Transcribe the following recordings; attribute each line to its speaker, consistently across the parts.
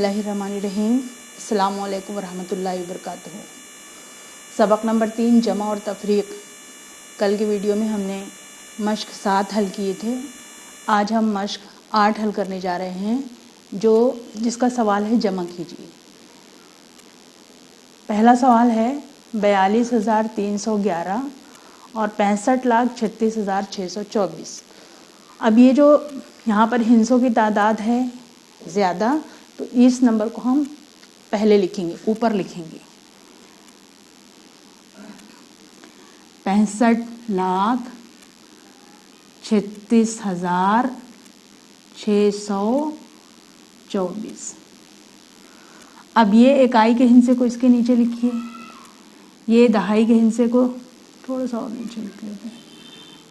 Speaker 1: बिस्मिल्लाहिर्रहमानिर्रहीम। अस्सलामु अलैकुम वरहमतुल्लाहि वबरकातुहू। सबक नंबर 3 जमा और तफरीक। कल की वीडियो में हमने मश्क 7 हल किए थे। आज हम मश्क 8 हल करने जा रहे हैं, जिसका सवाल है जमा कीजिए। पहला सवाल है 42,311 और 65,36,624। अब ये जो यहाँ पर हिंसों की तादाद है ज़्यादा, तो इस नंबर को हम पहले लिखेंगे, ऊपर लिखेंगे। 65,36,624। अब ये इकाई के हिंसे को इसके नीचे लिखिए, ये दहाई के हिंसे को थोड़ा सा और नीचे लिख लेते हैं,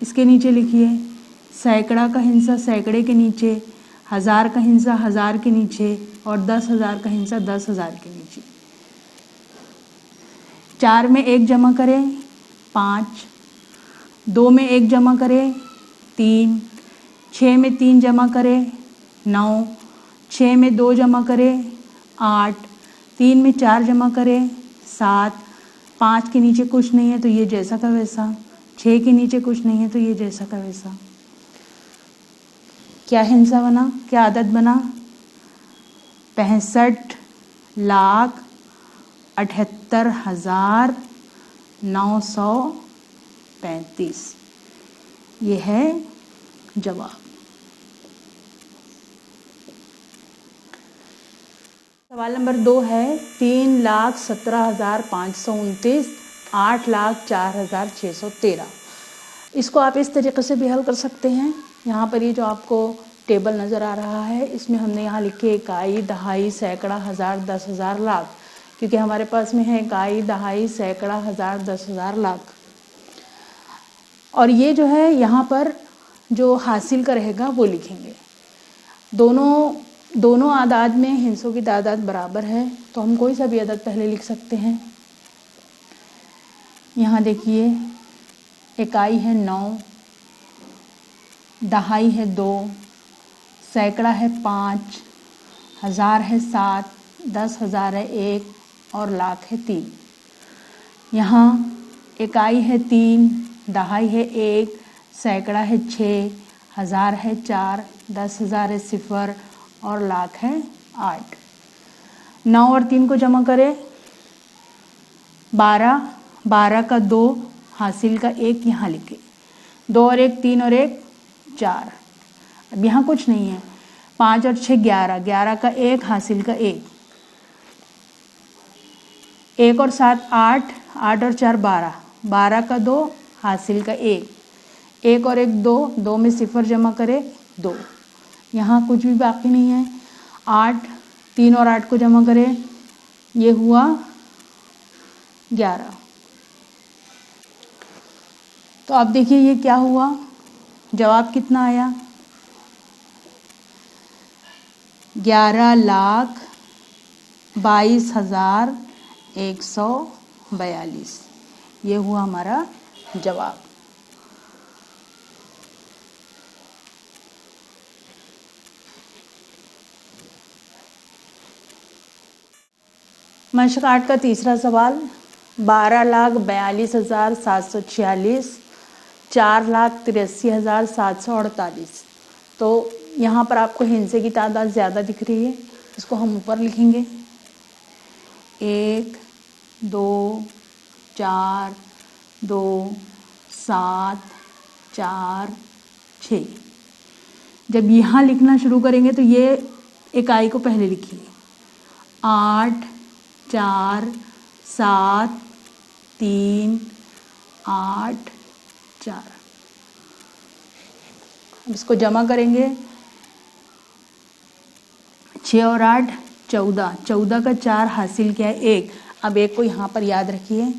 Speaker 1: इसके नीचे लिखिए। सैकड़ा का हिंसा सैकड़े के नीचे, 1000 का हिंसा 1000 के नीचे और 10,000 का हिंसा 10,000 के नीचे। 4 में 1 जमा करें 5, 2 में 1 जमा करें 3, 6 में 3 जमा करें 9, 6 में 2 जमा करें 8, 3 में 4 जमा करें 7, 5 के नीचे कुछ नहीं है तो ये जैसा का वैसा, 6 के नीचे कुछ नहीं है तो ये जैसा का वैसा। क्या हिंसा बना, क्या आदत बना? 65,78,935। ये है जवाब। सवाल नंबर 2 है 3,17,529, 8,04,613। इसको आप इस तरीके से भी हल कर सकते हैं। यहाँ पर ये जो आपको टेबल नज़र आ रहा है, इसमें हमने यहाँ लिखे इकाई, दहाई, सैकड़ा, 1000, 10,000, लाख, क्योंकि हमारे पास में है इकाई, दहाई, सैकड़ा, 1000, 10,000, लाख। और ये जो है यहाँ पर जो हासिल का रहेगा वो लिखेंगे। दोनों आदाद में हिंसों की तादाद बराबर है, तो हम कोई सा भी अदद पहले लिख सकते हैं। यहाँ देखिए, इकाई है 9, दहाई है 2, सैकड़ा है 5, 1000 है 7, 10,000 है 1 और लाख है 3। यहाँ इकाई है 3, दहाई है 1, सैकड़ा है 6, 1000 है 4, 10,000 है 0 और लाख है 8। 9 और 3 को जमा करें 12, 12 का 2, हासिल का 1 यहाँ लिखे, 2 और 1 3 और 1 4। अब यहाँ कुछ नहीं है। 5 और 6 11, 11 का 1, हासिल का 1, 1 और 7 8, 8 और 4 12, 12 का 2, हासिल का 1, 1 और 1 2, 2 में 0 जमा करें 2। यहाँ कुछ भी बाकी नहीं है। 8, 3 और 8 को जमा करें, ये हुआ 11। तो आप देखिए ये क्या हुआ, जवाब कितना आया? 11,22,142। ये हुआ हमारा जवाब। मश्क 8 का तीसरा सवाल 12,42,746, 4,83,748। तो यहाँ पर आपको हिंसे की तादाद ज़्यादा दिख रही है, इसको हम ऊपर लिखेंगे। 1 2 4 2 7 4 6। जब यहाँ लिखना शुरू करेंगे तो ये इकाई को पहले लिखिए। 8 4 7 3 8 4। अब इसको जमा करेंगे। 6 और 8 14, 14 का 4, हासिल क्या है 1। अब 1 को यहाँ पर याद रखिए।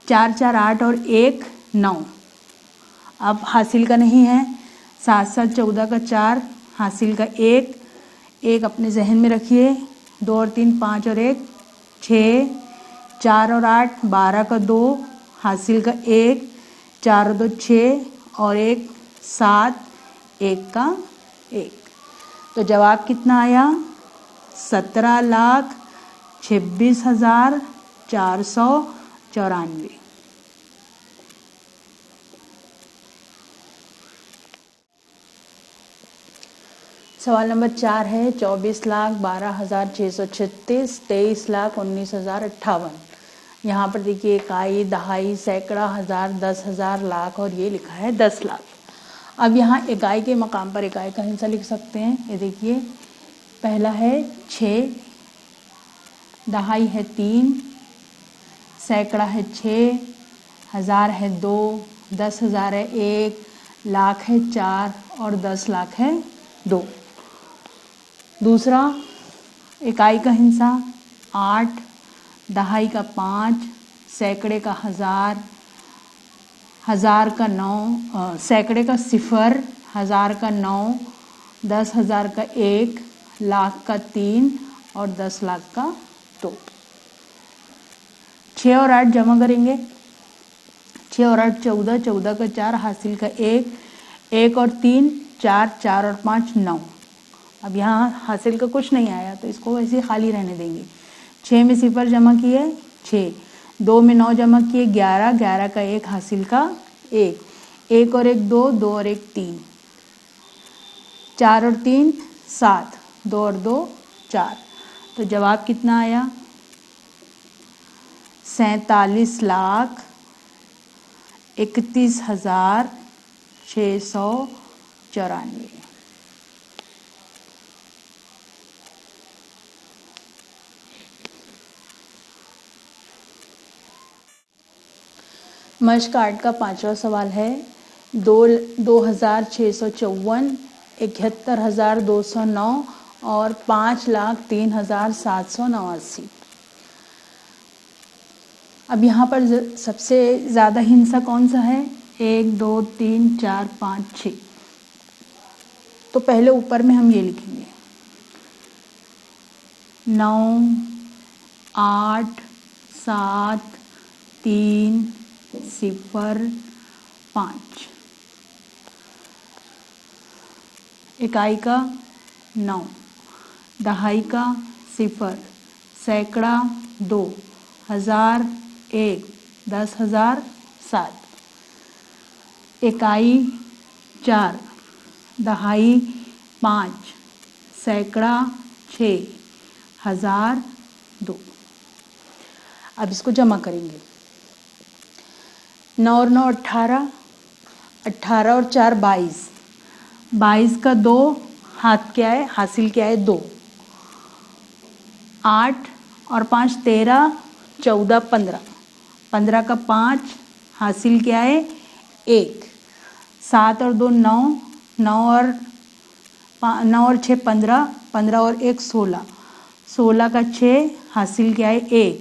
Speaker 1: 4 4 8 और 1 9। अब हासिल का नहीं है। 7 7 14 का 4, हासिल का 1, 1 अपने जहन में रखिए। 2 और 3 5 और 1 6, 4 और 8 12 का 2, हासिल का 1, 4 और 2 6 और 1 7, 1 का 1। तो जवाब कितना आया? 17,26,494। सवाल नंबर 4 है 24,12,636, 23,19,058। यहाँ पर देखिए इकाई, दहाई, सैकड़ा, हजार, 10,000, लाख और ये लिखा है 10 लाख। अब यहाँ इकाई के मकाम पर इकाई का हिस्सा लिख सकते हैं। ये देखिए पहला है 6, दहाई है 3, सैकड़ा है 6, हजार है 2, 10,000 है 1, लाख है 4 और 10 लाख है 2। दूसरा इकाई का हिस्सा 8, दहाई का 5, सैकड़े का 1000, हजार का 9, सैकड़े का 0, हजार का 9, 10,000 का 1, लाख का 3 और 10 लाख का 2। 6 और 8 जमा करेंगे। 6 और 8 14, 14 का 4, हासिल का 1, 1 और 3 4, 4 और 5 9। अब यहाँ हासिल का कुछ नहीं आया तो इसको वैसे खाली रहने देंगे। 6 में 0 जमा किए 6, 2 में 9 जमा किए 11, 11 का 1, हासिल का 1, 1 और 1 2, 2 और 1 3, 4 और 3 7, 2 और 2 4। तो जवाब कितना आया? 47,31,694। मश्क 8 का 5वां सवाल है 2,654, 71,209 और 5,03,789। अब यहाँ पर सबसे ज़्यादा हिस्सा कौन सा है? 1 2 3 4 5 6। तो पहले ऊपर में हम ये लिखेंगे 9 8 7 3 0 5। इकाई का 9, दहाई का 0, सैकड़ा 2, हजार 1, 10,000 7। इकाई 4, दहाई 5, सैकड़ा 6, हजार 2। अब इसको जमा करेंगे। 9 और 9 18, 18 और 4 22, 22 का 2, हाथ क्या है? हासिल क्या है? 2। 8 और 5 13, 14 15, 15 का 5, हासिल क्या है? 1। 7 और 2 9, 9 और 6 15, 15 और 1 16, 16 का 6, हासिल क्या है? 1।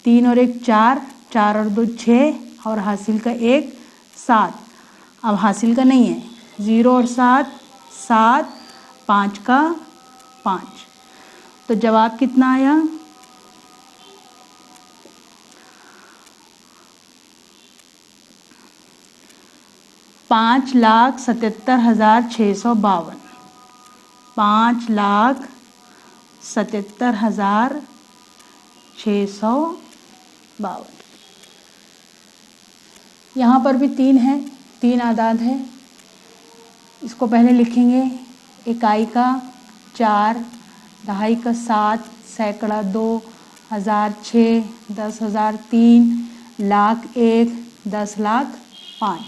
Speaker 1: 3 और 1 4, 4 और 2 6 और हासिल का 1 7। अब हासिल का नहीं है, 0 और 7 7, 5 का 5। तो जवाब कितना आया? 5,77,652। 5,77,652। यहाँ पर भी 3 है, 3 आदाद है। इसको पहले लिखेंगे। इकाई का 4, दहाई का 7, सैकड़ा 2, हजार 6, 10,000 3, लाख 1, 10 लाख 5।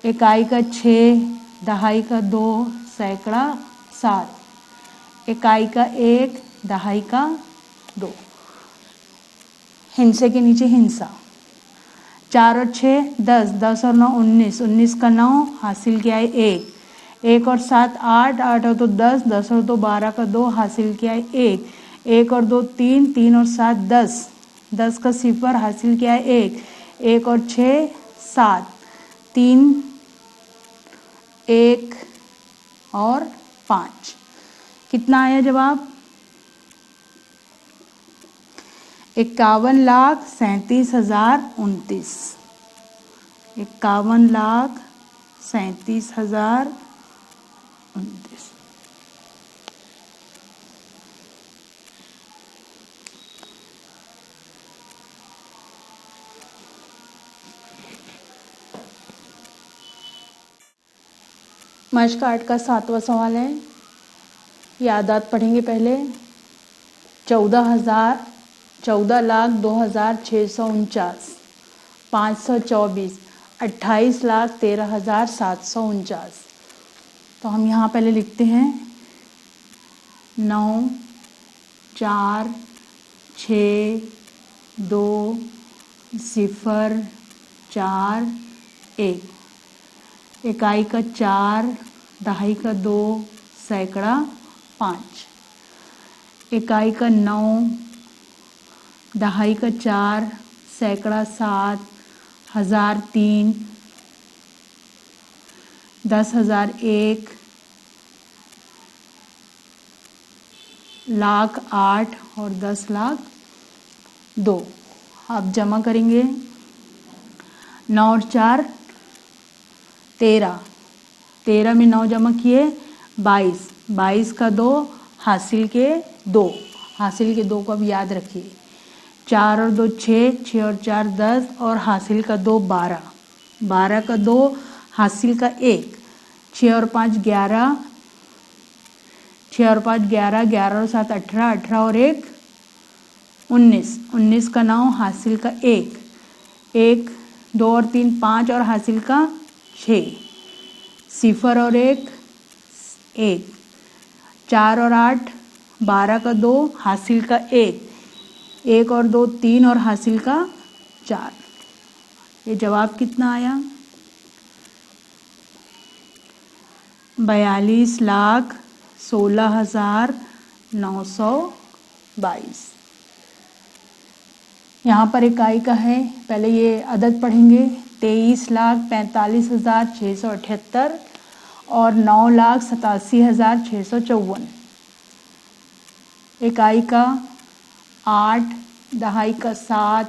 Speaker 1: इकाई का 6, दहाई का 2, सैकड़ा 7, इकाई का 1, दहाई का 2। हिंसे के नीचे हिंसा 4 और 6 10, 10 और 9 19, 19 का 9, हासिल किया है 1। 1 और 7 8, 8 और 2 10, 10 और 2 12 का 2, हासिल किया है 1। 1 और 2 3, 3 और 7 10, 10 का 0, हासिल किया है 1। 1 और 6 7, 3 1 और 5। कितना आया जवाब? 51,37,029। 51,37,029। मश्क 8 का 7वां सवाल है। यादात पढ़ेंगे पहले। 14,02,649, 524, 28,13,749। तो हम यहाँ पहले लिखते हैं 9 4 6 2 0 4 1। इकाई का 4, दहाई का 2, सैकड़ा 5। इकाई का 9, दहाई का 4, सैकड़ा 7, 1003, 10,001, लाख 8 और 10,02। अब जमा करेंगे। 9 और 4 13, 13 में 9 जमा किए 22, 22 का 2, हासिल के 2, हासिल के 2 को अब याद रखिए। 4 और 2 6, 6 और 4 10 और हासिल का 2 12, 12 का 2, हासिल का 1, 6 और 5 11, 6 और 5 11, 11 और 7 18, 18 और 1 19, 19 का 9, हासिल का 1, 1 2 और 3 5 और हासिल का 6, 0 और 1 1, 4 और 8 12 का 2, हासिल का 1, 1 और 2 3 और हासिल का 4। ये जवाब कितना आया? 42,16,922। यहाँ पर इकाई का है, पहले ये अदद पढ़ेंगे। 23,45,678 और 9,87,654। इकाई का 8, दहाई का 7,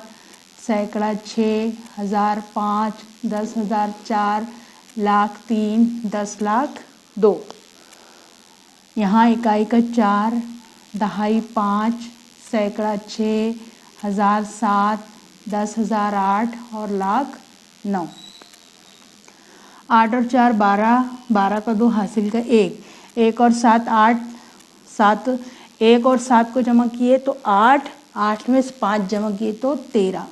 Speaker 1: सैकड़ा 6, 1005, 10,004, लाख 3, 10,02। यहाँ इकाई का 4, दहाई 5, सैकड़ा 6, 1007, 10,008 और लाख 9। 8 और 4 12, 12 का 2, हासिल का 1, 1 और 7 8, 7 1 और 7 को जमा किए तो 8, 8 में से 5 जमा किए तो 13,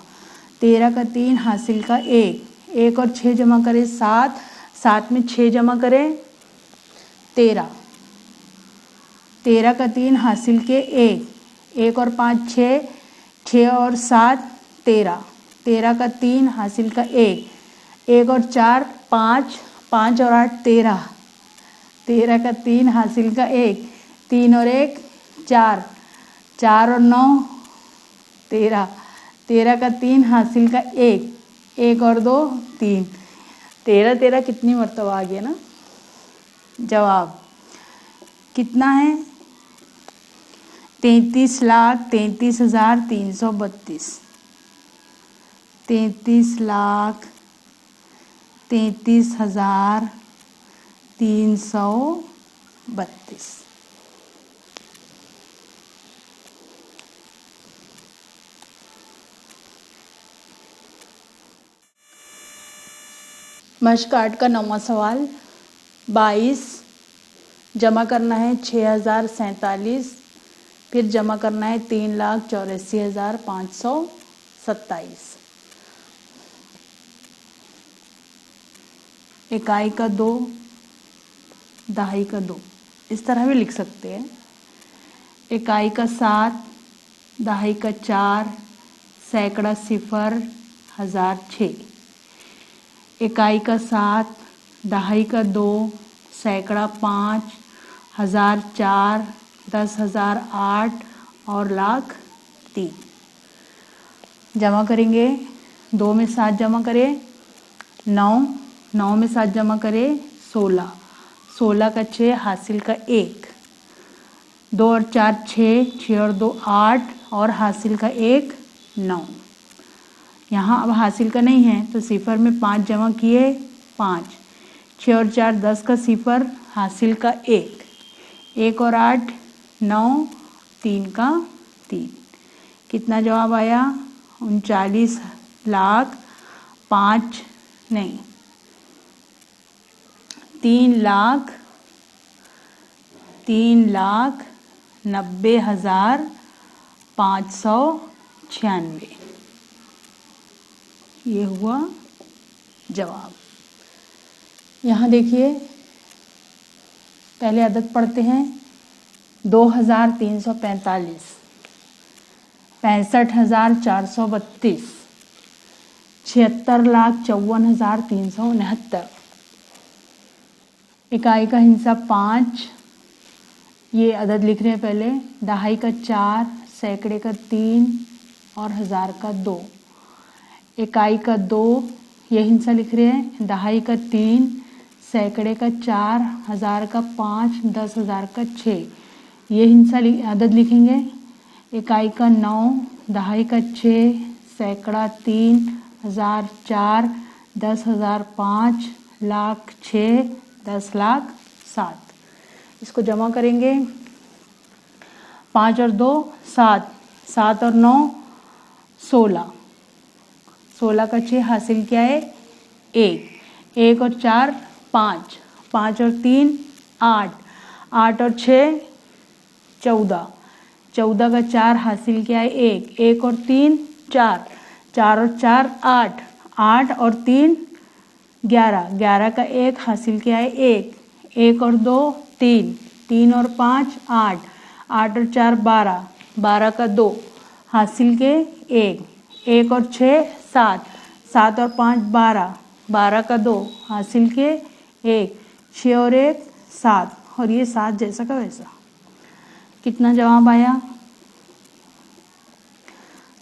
Speaker 1: 13 का 3, हासिल का 1, 1 और 6 जमा करें 7, 7 में 6 जमा करें 13, 13 का 3, हासिल के 1, 1 और 5 6, 6 और 7 13, 13 का 3, हासिल का 1, 1 और 4 5, 5 और 8 13, 13 का 3, हासिल का 1, 3 और 1 4, 4 और 9 13, 13 का 3, हासिल का 1, 1 और 2 3, 13 13 कितनी मरतबा आ गया ना। जवाब कितना है? 33,33,332। 33,33,332। मश्क 8 का 9वां सवाल। 22 जमा करना है 6,047, फिर जमा करना है 3,84,527। इकाई का 2, दहाई का 2, इस तरह भी लिख सकते हैं। इकाई का 7, दहाई का 4, सैकड़ा 0, 1006। इकाई का 7, दहाई का 2, सैकड़ा 5, 1004, 10,008 और लाख 3। जमा करेंगे। 2 में 7 जमा करें 9, 9 में 7 जमा करें 16, 16 का 6, हासिल का 1, 2 और 4 6, 6 और 2 8 और हासिल का 1 9। यहाँ अब हासिल का नहीं है तो 0 में 5 जमा किए 5, 6 और 4 10 का 0, हासिल का 1, 1 और 8 9, 3 का 3। कितना जवाब आया? 39,05,000 नहीं 3,90,596। ये हुआ जवाब। यहाँ देखिए, पहले अदद पढ़ते हैं। 2,345, 65,432, 76,54,369। इकाई का हिस्सा 5, ये अदद लिख रहे हैं पहले। दहाई का 4, सैकड़े का 3 और हज़ार का 2। इकाई का 2, ये हिस्सा लिख रहे हैं। दहाई का 3, सैकड़े का 4, हज़ार का 5, 10,000 का 6। ये हिस्सा अदद लिखेंगे। इकाई का 9, दहाई का 6, सैकड़ा 3, हज़ार 4, 10,000 5, लाख 6, 10 लाख 7। इसको जमा करेंगे। 5 और 2 7, 7 और 9 16, 16 का 6 हासिल क्या है 1, 1 और 4 5, 5 और 3 8, 8 और 6 14, 14 का 4 हासिल क्या है 1, 1 और 3 4, 4 और 4 8, 8 और 3 11, 11 का 1 हासिल क्या है 1, 1 और 2 3, 3 और 5 8, 8 और 4 12, 12 का 2 हासिल के 1, 1 और 6 7, 7 और 5 12, 12 का 2 हासिल के 1, 6 और 1 7, और ये 7 जैसा का वैसा। कितना जवाब आया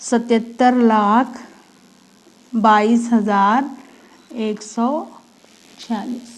Speaker 1: 77,22,146।